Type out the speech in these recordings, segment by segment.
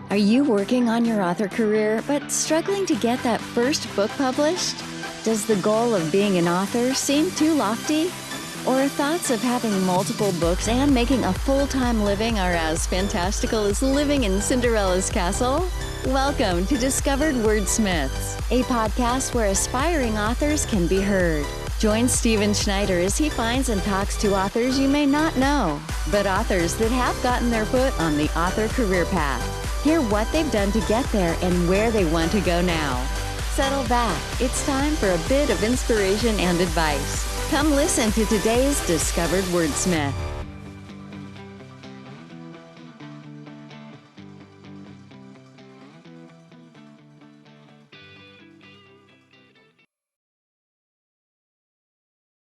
Are you working on your author career but struggling to get that first book published? Does the goal of being an author seem too lofty? Or thoughts of having multiple books and making a full-time living are as fantastical as living in Cinderella's castle? Welcome to Discovered Wordsmiths, a podcast where aspiring authors can be heard. Join Stephen Schneider as he finds and talks to authors you may not know, but authors that have gotten their foot on the author career path. Hear what they've done to get there and where they want to go now. Settle back. It's time for a bit of inspiration and advice. Come listen to today's Discovered Wordsmith.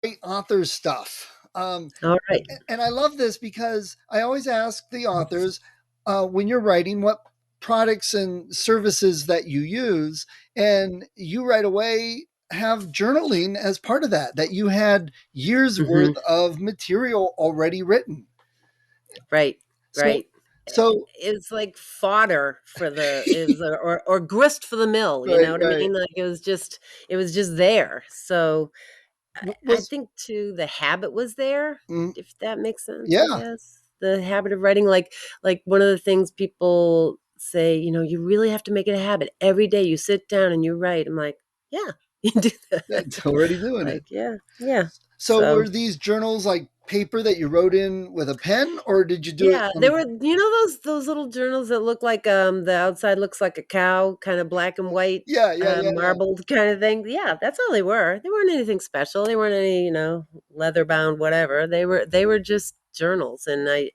Great author stuff. All right. And I love this because I always ask the authors when you're writing what products and services that you use, and you right away have journaling as part of that you had years worth of material already written. Right. So it's like fodder for or grist for the mill. You know what I mean? Like it was just there. So I think too the habit was there, if that makes sense. Yeah. I guess the habit of writing, like one of the things people say, you really have to make it a habit. Every day you sit down and you write. I'm like, yeah, you do that. That's already doing it. Yeah. So were these journals like paper that you wrote in with a pen, or did you do it? Yeah, they were, those little journals that look like the outside looks like a cow, kind of black and white, marbled kind of thing. Yeah, that's all they were. They weren't anything special. They weren't any, leather bound, whatever. They were just journals. And I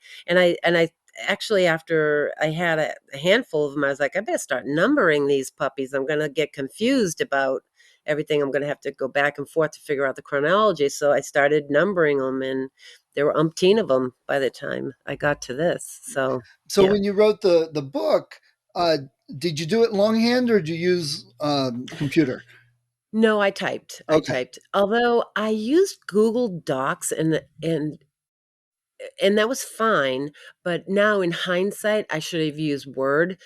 actually, after I had a handful of them, I was like, I better start numbering these puppies. I'm going to get confused about everything. I'm going to have to go back and forth to figure out the chronology. So I started numbering them, and there were umpteen of them by the time I got to this. So yeah. When you wrote the book, did you do it longhand or did you use computer? No, I typed. Okay. I typed. Although I used Google Docs and that was fine. But now in hindsight, I should have used Word.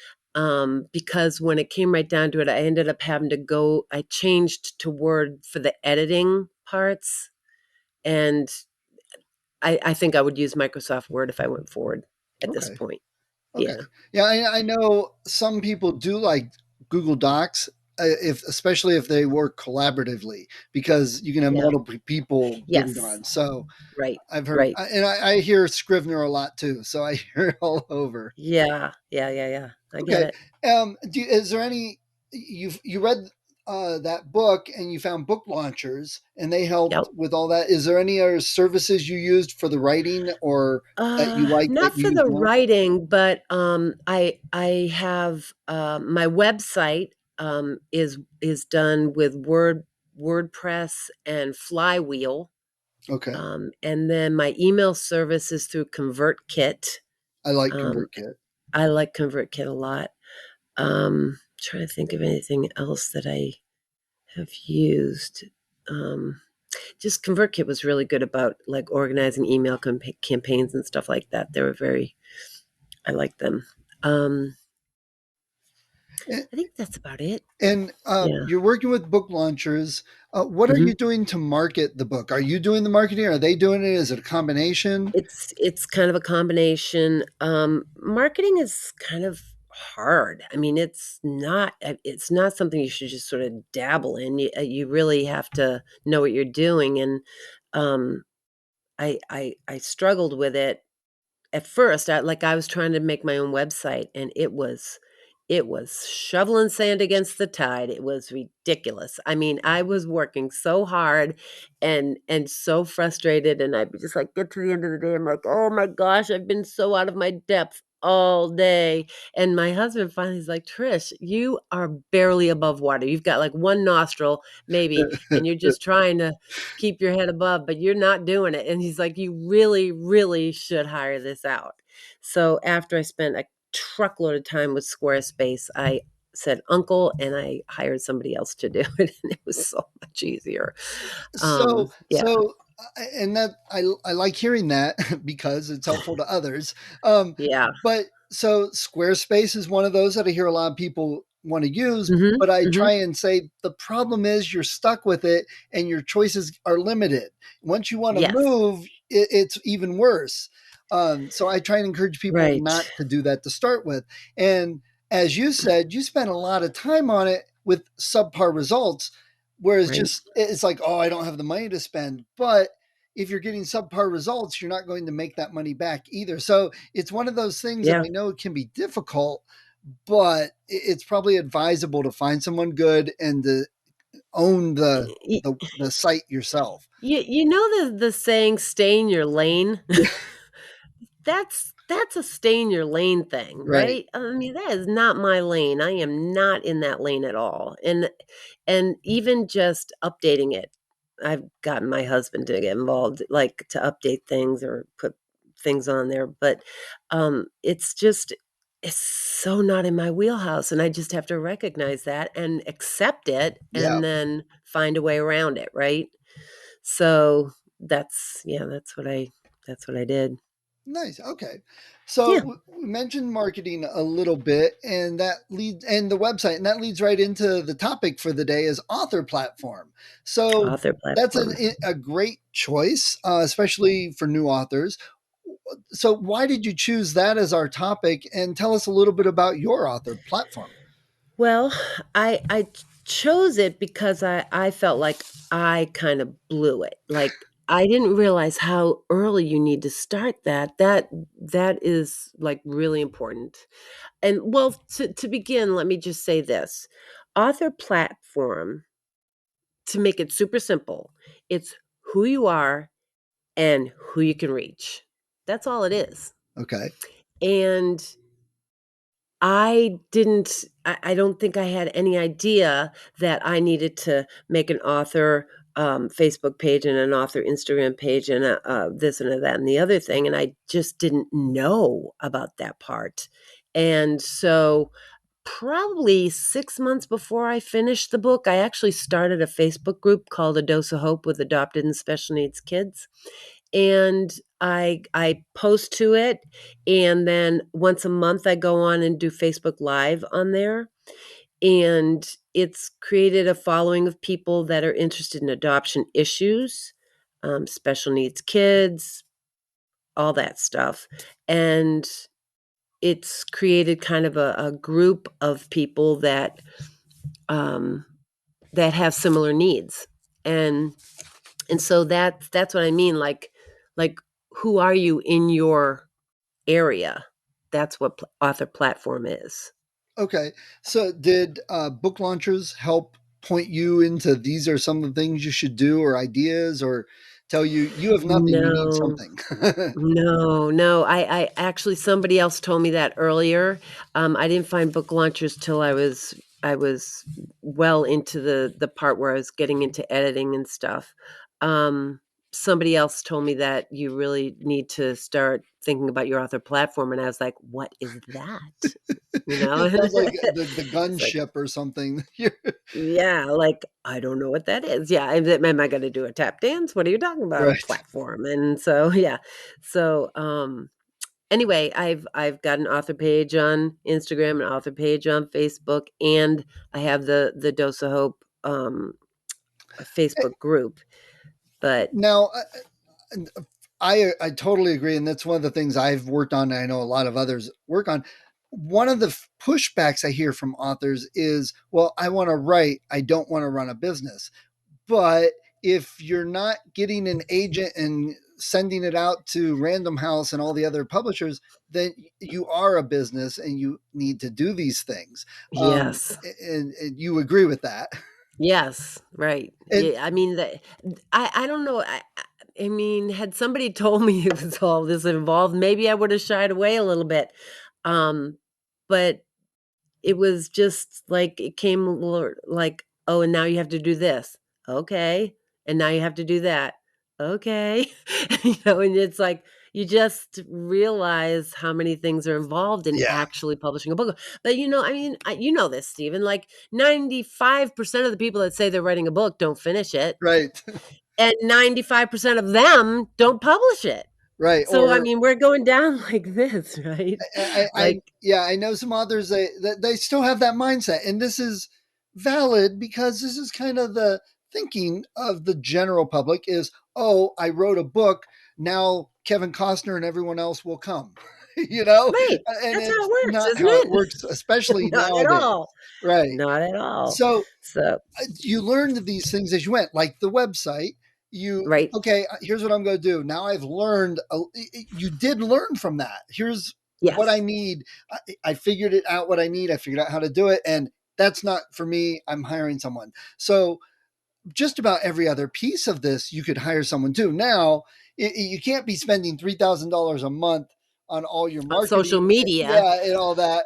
Because when it came right down to it, I ended up having to I changed to Word for the editing parts. And I think I would use Microsoft Word if I went forward at this point. Okay. Yeah, I know some people do like Google Docs, especially if they work collaboratively, because you can have multiple people getting on. So right, I've heard, and I hear Scrivener a lot too. So I hear it all over. Yeah. I get it. Is there any you read that book and you found book launchers and they helped with all that? Is there any other services you used for the writing or that you like? Not for the writing, but I have my website is done with WordPress and Flywheel. Okay. And then my email service is through ConvertKit. I like ConvertKit. I like ConvertKit a lot. Trying to think of anything else that I have used. Just ConvertKit was really good about like organizing email campaigns and stuff like that. I like them. I think that's about it. And you're working with book launchers. What are you doing to market the book? Are you doing the marketing? Are they doing it? Is it a combination? It's kind of a combination. Marketing is kind of hard. I mean, it's not something you should just sort of dabble in. You really have to know what you're doing. And I struggled with it at first. I was trying to make my own website, and it was shoveling sand against the tide. It was ridiculous. I mean, I was working so hard and so frustrated, and I'd just like get to the end of the day. I'm like, oh my gosh, I've been so out of my depth all day. And my husband finally is like, Trish, you are barely above water. You've got like one nostril maybe, and you're just trying to keep your head above, but you're not doing it. And he's like, you really, really should hire this out. So after I spent a truckload of time with Squarespace, I said uncle, and I hired somebody else to do it, and it was so much easier. So And that I like hearing that because it's helpful to others. Yeah. But so Squarespace is one of those that I hear a lot of people want to use, Mhm, but I mhm. try and say the problem is you're stuck with it and your choices are limited. Once you want to Yes. move, it's even worse. So I try and encourage people Right. not to do that to start with. And as you said, you spent a lot of time on it with subpar results. Whereas Right. just it's like, oh, I don't have the money to spend. But if you're getting subpar results, you're not going to make that money back either. So it's one of those things that Yeah. I know it can be difficult, but it's probably advisable to find someone good and to own Y the site yourself. you know the saying, "Stay in your lane"? Yeah, That's a stay in your lane thing, right. right? I mean, that is not my lane. I am not in that lane at all, and even just updating it, I've gotten my husband to get involved, like, to update things or put things on there, but, it's just it's so not in my wheelhouse, and I just have to recognize that and accept it Yeah. and then find a way around it, right? So, that's what I did. Nice. Okay. Yeah. So we mentioned marketing a little bit, and that leads and the website, and that leads right into the topic for the day is author platform. So Author that's platform. a great choice, especially for new authors. So why did you choose that as our topic? And tell us a little bit about your author platform. Well, I chose it because I felt like I kind of blew it. Like, I didn't realize how early you need to start that. That is, like, really important. And, well, to begin, let me just say this. Author platform, to make it super simple, it's who you are and who you can reach. That's all it is. Okay. And I don't think I had any idea that I needed to make an author, Facebook page and an author Instagram page and this and a that and the other thing, and I just didn't know about that part. And so, probably 6 months before I finished the book, I actually started a Facebook group called A Dose of Hope with adopted and special needs kids, and I post to it, and then once a month I go on and do Facebook Live on there, and it's created a following of people that are interested in adoption issues, special needs kids, all that stuff, and it's created kind of a group of people um, that have similar needs, and so that's what I mean, like, who are you in your area? That's what author platform is. Okay. So did book launchers help point you into these are some of the things you should do or ideas or tell you you have nothing, you need No, something? no, I actually somebody else told me that earlier. I didn't find book launchers till I was well into the part where I was getting into editing and stuff. Um, Somebody else told me that you really need to start thinking about your author platform, and I was like, "What is that?" You know? It sounds like the It's like, gunship or something. yeah, like, I don't know what that is. Yeah, am I gonna do a tap dance? What are you talking about? A Right. platform? And so, yeah. So, anyway, I've got an author page on Instagram, an author page on Facebook, and I have the Dose of Hope, a Facebook group. But Now, I totally agree, and that's one of the things I've worked on. And I know a lot of others work on. One of the pushbacks I hear from authors is, "Well, I want to write. I don't want to run a business." But if you're not getting an agent and sending it out to Random House and all the other publishers, then you are a business and you need to do these things. Um, yes. and you agree with that. Yes, right. And Yeah, I mean, I don't know, I mean, had somebody told me it was all this involved, maybe I woulda shied away a little bit, um, but it was just like it came like, "Oh, and now you have to do this." "Okay." "And now you have to do that." "Okay." And it's like, you just realize how many things are involved in yeah, actually publishing a book. But, I mean, you know this, Stephen, like, 95% of the people that say they're writing a book don't finish it. right. and 95% of them don't publish it. Right. So, I Or mean, we're going down like this, right? I Like, yeah, I know some authors that they still have that mindset, and this is valid because this is kind of the thinking of the general public is, oh, I wrote a book, now Kevin Costner and everyone else will come, you know, right. and That's how it it's works, not isn't how it it? works, especially Not at nowadays. all. Right. Not at all. So So, you learned these things as you went, like the website. You right. okay? Here's what I'm going to do. Now I've learned. You did learn from that. Here's what I Yes. need. I figured it out. What I need. I figured out how to do it, and that's not for me. I'm hiring someone. So just about every other piece of this, you could hire someone too. Now you can't be spending $3,000 a month on all your On social marketing, media. yeah, and all that.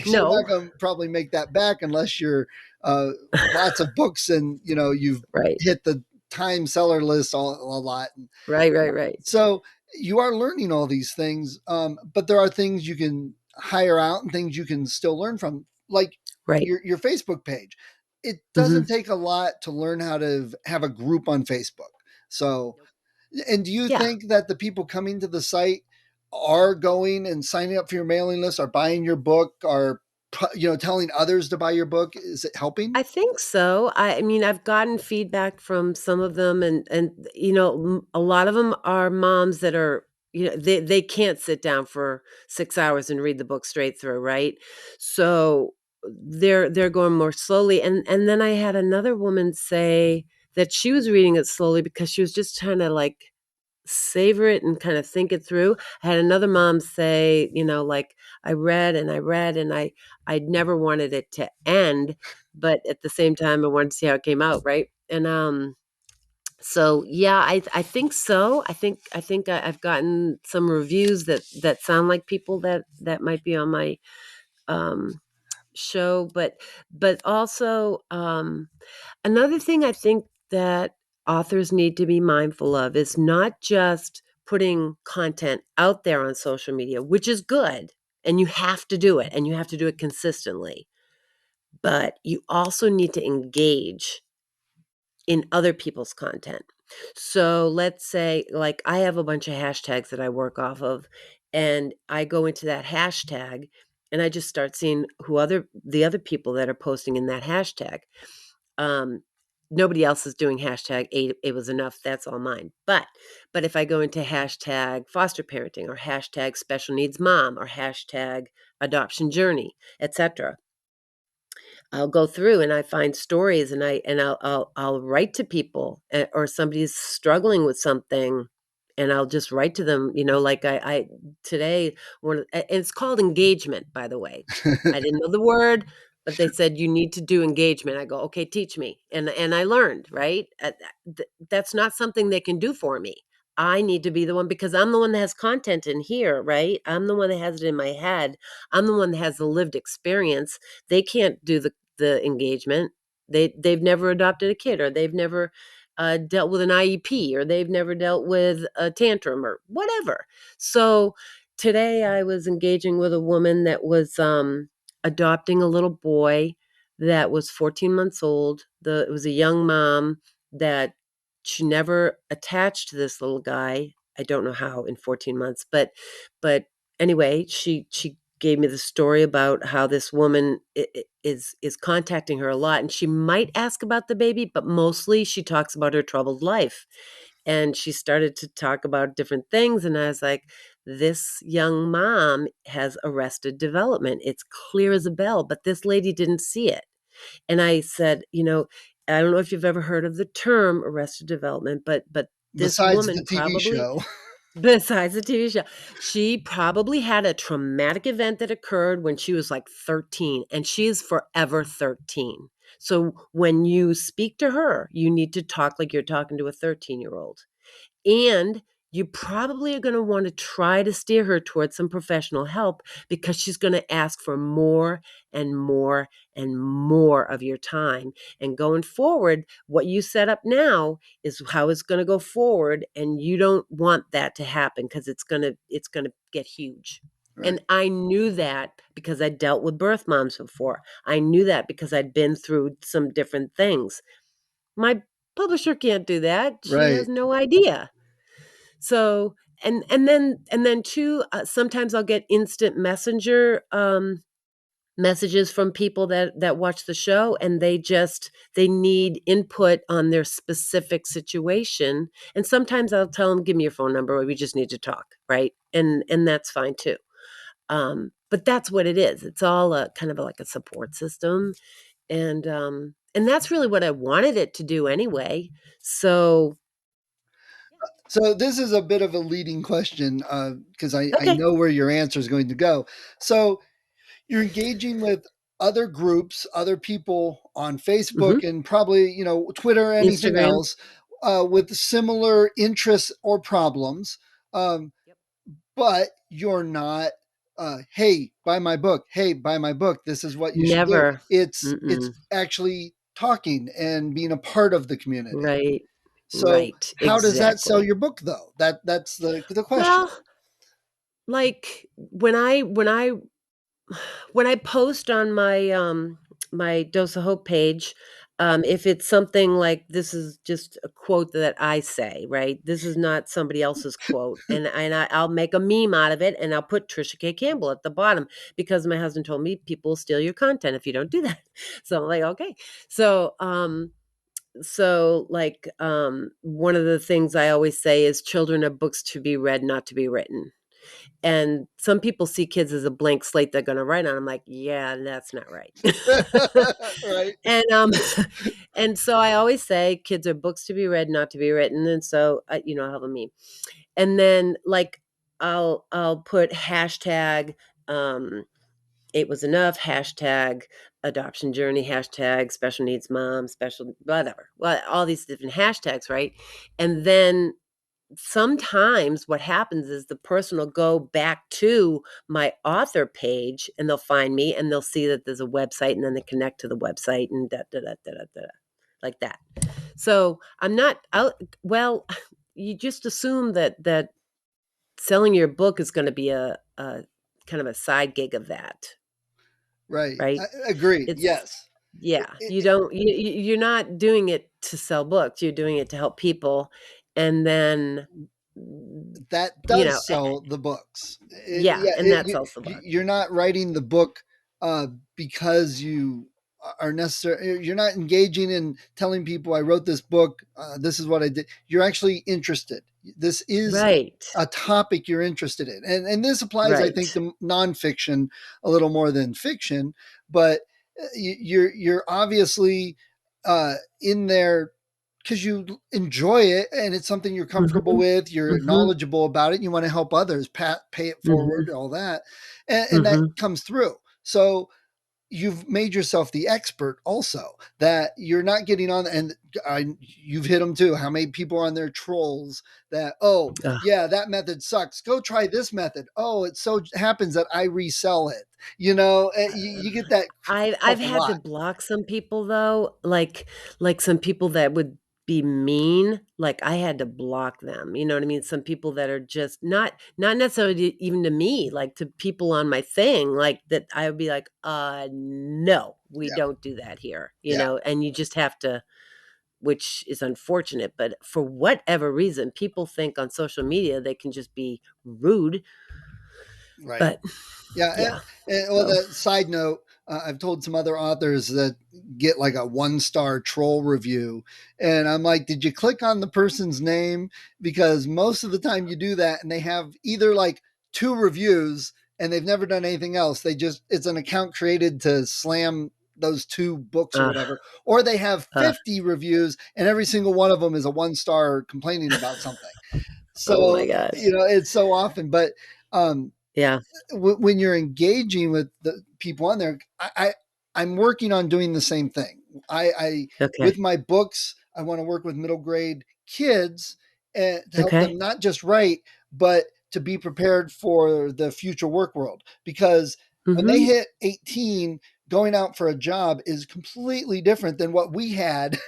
You're not No. going to probably make that back unless you're lots of books and you've Right. hit the time seller list a lot. Right, right, right. So you are learning all these things, but there are things you can hire out and things you can still learn from, like Right. your Facebook page. It doesn't Mhm. take a lot to learn how to have a group on Facebook. So, and do you Yeah. think that the people coming to the site are going and signing up for your mailing list, are buying your book, are telling others to buy your book? Is it helping? I think so. I mean, I've gotten feedback from some of them, and a lot of them are moms that are, they can't sit down for 6 hours and read the book straight through, right? So they're going more slowly. And then I had another woman say that she was reading it slowly because she was just trying to like savor it and kind of think it through. I had another mom say, like, I read and I read and I never wanted it to end, but at the same time I wanted to see how it came out, right? And so yeah, I think so. I think I've gotten some reviews that sound like people that might be on my um show, but also another thing I think that authors need to be mindful of is not just putting content out there on social media, which is good, and you have to do it, and you have to do it consistently. But you also need to engage in other people's content. So let's say, like, I have a bunch of hashtags that I work off of, and I go into that hashtag and I just start seeing the other people that are posting in that hashtag. Um, Nobody else is doing hashtag it was enough. That's all mine. But if I go into hashtag foster parenting or hashtag special needs mom or hashtag adoption journey, etc., I'll go through and I find stories and I'll write to people, or somebody's struggling with something and I'll just write to them, like I today and it's called engagement, by the way. I didn't know the word, but they said you need to do engagement. I go, okay, teach me. And I learned, right? That's not something they can do for me. I need to be the one because I'm the one that has content in here, right? I'm the one that has it in my head. I'm the one that has the lived experience. They can't do the engagement. They've never adopted a kid, or they've never dealt with an IEP, or they've never dealt with a tantrum or whatever. So today I was engaging with a woman that was adopting a little boy that was 14 months old. It was a young mom that she never attached to this little guy. I don't know how in 14 months, but anyway, she gave me the story about how this woman is contacting her a lot, and she might ask about the baby, but mostly she talks about her troubled life. And she started to talk about different things, and I was like, this young mom has arrested development. It's clear as a bell, but this lady didn't see it. And I said, I don't know if you've ever heard of the term arrested development, but this Besides the woman TV probably, show. besides the TV show, she probably had a traumatic event that occurred when she was like 13, and she is forever 13. So when you speak to her, you need to talk like you're talking to a 13-year-old. And you probably are going to want to try to steer her towards some professional help because she's going to ask for more and more and more of your time. And going forward, what you set up now is how it's going to go forward. And you don't want that to happen because it's going to get huge. Right. And I knew that because I dealt with birth moms before. I knew that because I'd been through some different things. My Publisher can't do that. She has Right. no idea. So, and then too, sometimes I'll get instant messenger messages from people that watch the show, and they need input on their specific situation. And sometimes I'll tell them, give me your phone number, or we just need to talk, right? And that's fine too. But that's what it is. It's all a kind of like a support system. And that's really what I wanted it to do anyway. So So this is a bit of a leading question because I okay. know where your answer is going to go. So you're engaging with other groups, other people on Hmm. Facebook and probably, Twitter, anything Instagram. else with similar interests or problems. Um, Yep. but you're not, hey, buy my book. Hey, buy my book. This is what you should do. Never. It's Mm-mm. actually talking and being a part of the community. Right. So Right. how does that sell Exactly. your book though? That's the question. Well, like when I post on my Dose of Hope page, if it's something like, this is just a quote that I say, right? This is not somebody else's quote, I'll make a meme out of it, and I'll put Tricia K. Campbell at the bottom, because my husband told me people will steal your content if you don't do that. So I'm like, okay. So one of the things I always say is, children are books to be read, not to be written. And some people see kids as a blank slate they're going to write on. I'm like, yeah, that's not right. Right. and and so I always say, kids are books to be read, not to be written. And so I have a meme, and then like I'll put hashtag it was enough, hashtag adoption journey, hashtag special needs mom, special whatever, well, all these different hashtags, right? And then sometimes what happens is the person will go back to my author page, and they'll find me, and they'll see that there's a website, and then they connect to the website, and da da da da da da, like that. So I'm not out. Well, you just assume that selling your book is going to be a kind of a side gig of that, Right. right? Agreed. It's Yes. Yeah, you don't you're not doing it to sell books. You're doing it to help people, and then That you know, does sell the books. yeah, Yeah, and that's also book. you're not writing the book because you are necessary. You're not engaging in telling people, I wrote this book. This is what I did. You're actually interested. This is Right. a topic you're interested in, and this applies, I think, Right. to nonfiction a little more than fiction. But you're obviously in there because you enjoy it and it's something you're comfortable Mhm. with, you're Mhm. knowledgeable about it, you want to help others, pay it forward, Mhm. all that. And that Mhm. comes through. So you've made yourself the expert also, that you're not getting on and you've hit them too. How many people are on their trolls that, oh Ugh. yeah, that method sucks. Go try this method. Oh, it so happens that I resell it. You get that I've help a had to lot. block some people though, like some people that would be mean, like I had to block them. You know what I mean? Some people that are just not necessarily even to me, like to people on my thing, like that I would be like, no, we Yeah. don't do that here, Yeah. and you just have to, which is unfortunate, but for whatever reason, people think on social media they can just be rude, Right. but Yeah, yeah. well, So, the side note, I've told some other authors that get like a 1-star troll review, and I'm like, did you click on the person's name? Because most of the time you do that, and they have either like 2 reviews, and they've never done anything else. It's an account created to slam those 2 books or uh, whatever, or they have uh, 50 reviews, and every single one of them is a 1-star complaining about something. oh my So gosh. it's so often, but um, Yeah. when you're engaging with the people on there, I'm working on doing the same thing. I Okay. with my books, I want to work with middle grade kids to help Okay. them not just write, but to be prepared for the future work world. Because when they Mhm. hit 18, going out for a job is completely different than what we had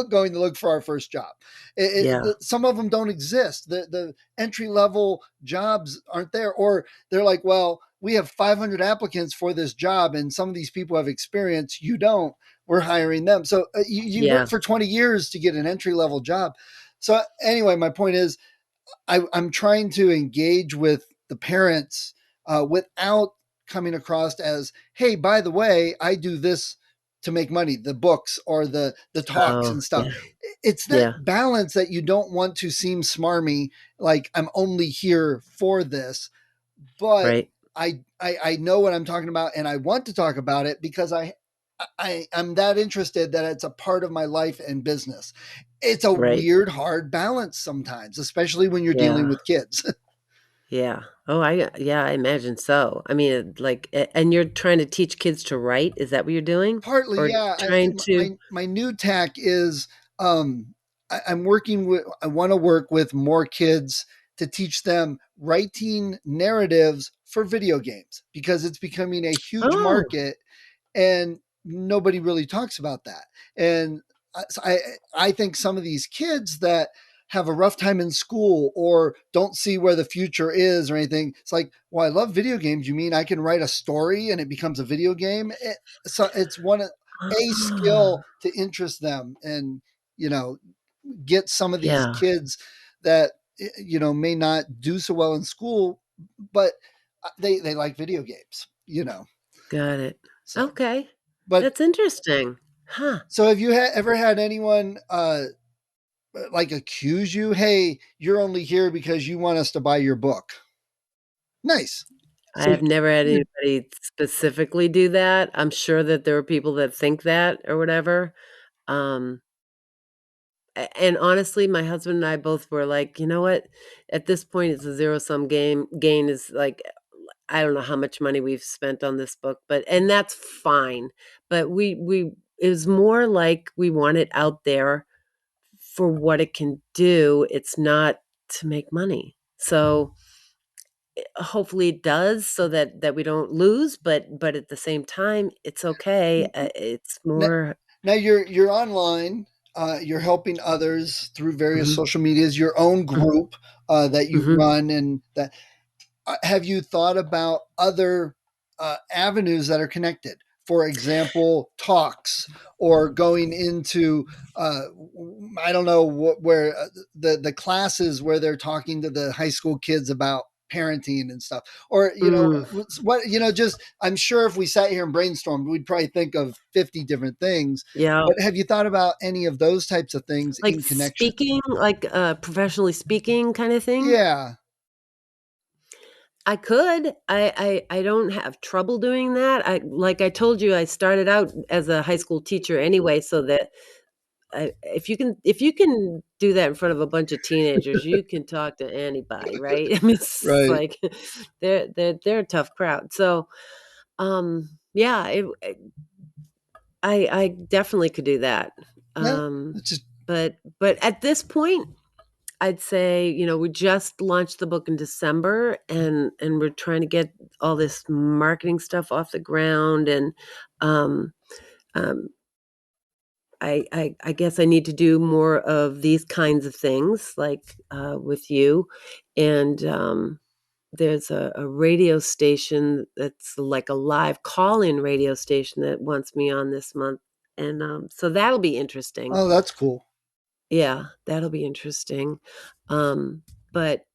going to look for our first job. Yeah. Some of them don't exist. The entry level jobs aren't there, or they're like, well, we have 500 applicants for this job and some of these people have experience, you don't. we're hiring them. So you Yeah. work for 20 years to get an entry level job. So anyway, my point is, I'm trying to engage with the parents without coming across as, hey, by the way, I do this to make money, the books or the talks Oh, and stuff. yeah. It's that Yeah. balance that you don't want to seem smarmy, like I'm only here for this, but Right. I know what I'm talking about, and I want to talk about it because I'm that interested that it's a part of my life and business. It's a Right. weird, hard balance sometimes, especially when you're dealing Yeah. with kids. Yeah. Oh, I imagine so. I mean, like, and you're trying to teach kids to write? Is that what you're doing? Partly, Or yeah. trying to My new tack is I'm working with. I want to work with more kids to teach them writing narratives for video games because it's becoming a huge Oh, market and nobody really talks about that. And I think some of these kids that have a rough time in school or don't see where the future is or anything, it's like, well, I love video games. You mean I can write a story and it becomes a video game? So it's a ah, skill to interest them and you know get some of these yeah, kids that may not do so well in school, but they like video games. got it. So, Okay. but That's interesting. Huh. so have you ever had anyone like accuse you, hey, you're only here because you want us to buy your book? Nice. I So have never had yeah, anybody specifically do that. I'm sure that there are people that think that or whatever. Um, and honestly, my husband and I both were like, "You know what? At this point, it's a zero-sum game. Gain is like I don't know how much money we've spent on this book, but and that's fine. But we it was more like we want it out there for what it can do. It's not to make money. So hopefully it does so that we don't lose, but at the same time, it's okay. It's n- more now you're online. You're helping others through various mhm, social medias, your own group that you mhm, run, and that have you thought about other avenues that are connected? For example, talks or going into uh, I don't know where the classes where they're talking to the high school kids about parenting and stuff, or mm, what just I'm sure if we sat here and brainstormed, we'd probably think of 50 different things. yeah. But have you thought about any of those types of things Like in connection? speaking, like, professionally speaking kinda thing? Yeah. I could. I don't have trouble doing that. I like I told you, I started out as a high school teacher anyway, so that if you can do that in front of a bunch of teenagers, you can talk to anybody, right? I mean, it's Right. like they're a tough crowd. So, yeah, I definitely could do that. Yeah. Um, It's just but at this point, I'd say, we just launched the book in December and we're trying to get all this marketing stuff off the ground and um um I guess I need to do more of these kinds of things like with you and there's a radio station that's like a live call-in radio station that wants me on this month and so that'll be interesting. oh, that's cool. Yeah, that'll be interesting. But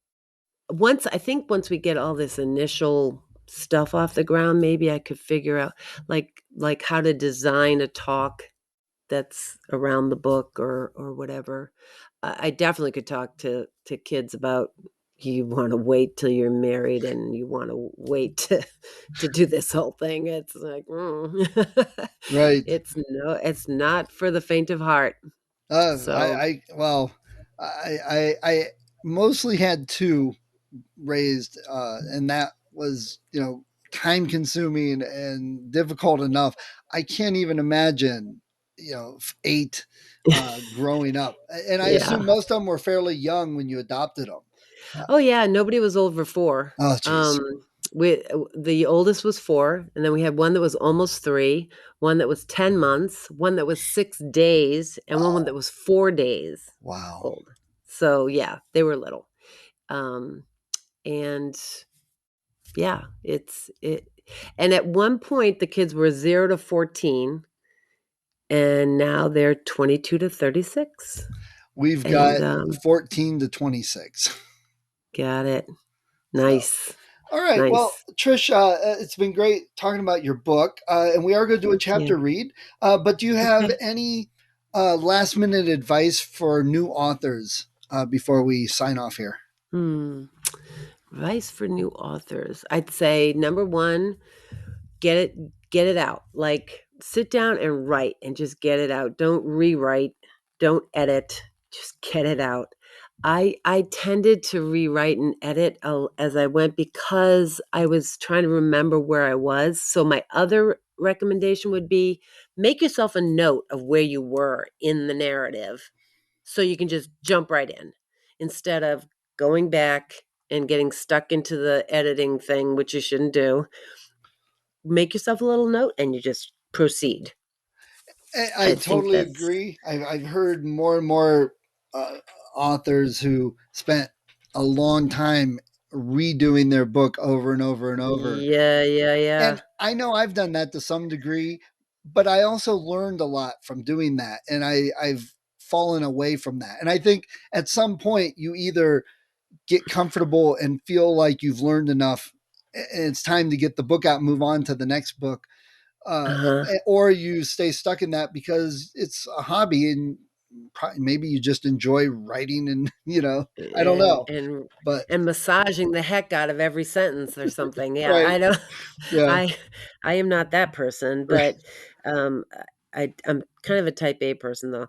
once we get all this initial stuff off the ground, maybe I could figure out like how to design a talk that's around the book or whatever. I definitely could talk to kids about you want to wait till you're married and you want to wait to do this whole thing. It's like Right. it's not for the faint of heart. So Well, I mostly had two raised, and that was, time consuming and difficult enough. I can't even imagine, eight growing up. And I yeah. assume most of them were fairly young when you adopted them. Oh, yeah, nobody was over 4. Oh, geez. The oldest was 4, and then we had one that was almost 3, one that was 10 months, one that was 6 days, and one Wow. that was 4 days Wow. old. So, yeah, they were little. Um, and yeah, and at one point, the kids were 0 to 14, and now they're 22 to 36. We've And got 14 to 26. got it. So, Nice. all right. Nice. Well, Trish, it's been great talking about your book, and we are going to do a chapter read. But do you have any last minute advice for new authors before we sign off here? Advice for new authors. I'd say number one, get it out. Like sit down and write and just get it out. Don't rewrite. Don't edit. Just get it out. I tended to rewrite and edit as I went because I was trying to remember where I was. So my other recommendation would be make yourself a note of where you were in the narrative so you can just jump right in instead of going back and getting stuck into the editing thing, which you shouldn't do. Make yourself a little note and you just proceed. I totally agree. I've heard more and more authors who spent a long time redoing their book over and over and over. Yeah. And I know I've done that to some degree, but I also learned a lot from doing that. And I've fallen away from that. And I think at some point you either get comfortable and feel like you've learned enough and it's time to get the book out and move on to the next book. Or you stay stuck in that because it's a hobby and maybe you just enjoy writing and, I don't know. And massaging the heck out of every sentence or something. Yeah, right. I don't. Yeah. I am not that person, but I'm kind of a type A person though.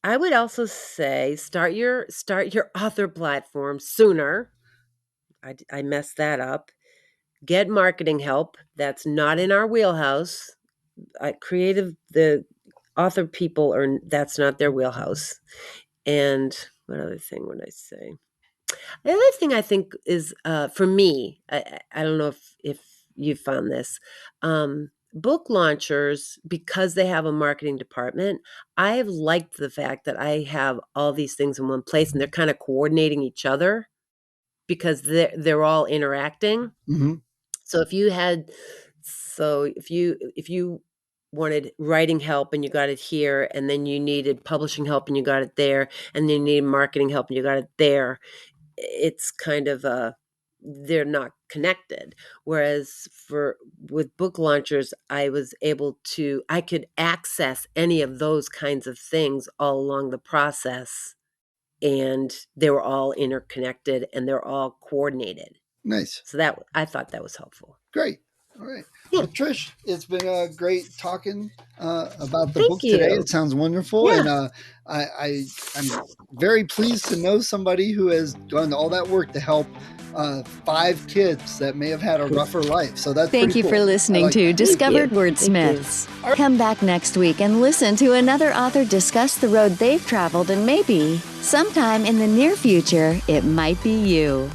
I would also say start your author platform sooner. I messed that up. Get marketing help. That's not in our wheelhouse. The author people that's not their wheelhouse. And what other thing would I say? The other thing I think is for me, I don't know if you found this, book launchers, because they have a marketing department, I have liked the fact that I have all these things in one place and they're kind of coordinating each other because they're all interacting. Mm-hmm. So if you wanted writing help and you got it here, and then you needed publishing help and you got it there, and then you needed marketing help and you got it there, it's kind of they're not connected. Whereas with book launchers, I could access any of those kinds of things all along the process, and they were all interconnected and they're all coordinated. Nice. So I thought that was helpful. Great. All right. Yeah. Well, Trish, it's been great talking about the Thank book you. today. It sounds wonderful. Yeah. And I'm very pleased to know somebody who has done all that work to help 5 kids that may have had a rougher life. So that's Thank you cool. for listening to Discovered Thank Wordsmiths. Come back next week and listen to another author discuss the road they've traveled, and maybe sometime in the near future, it might be you.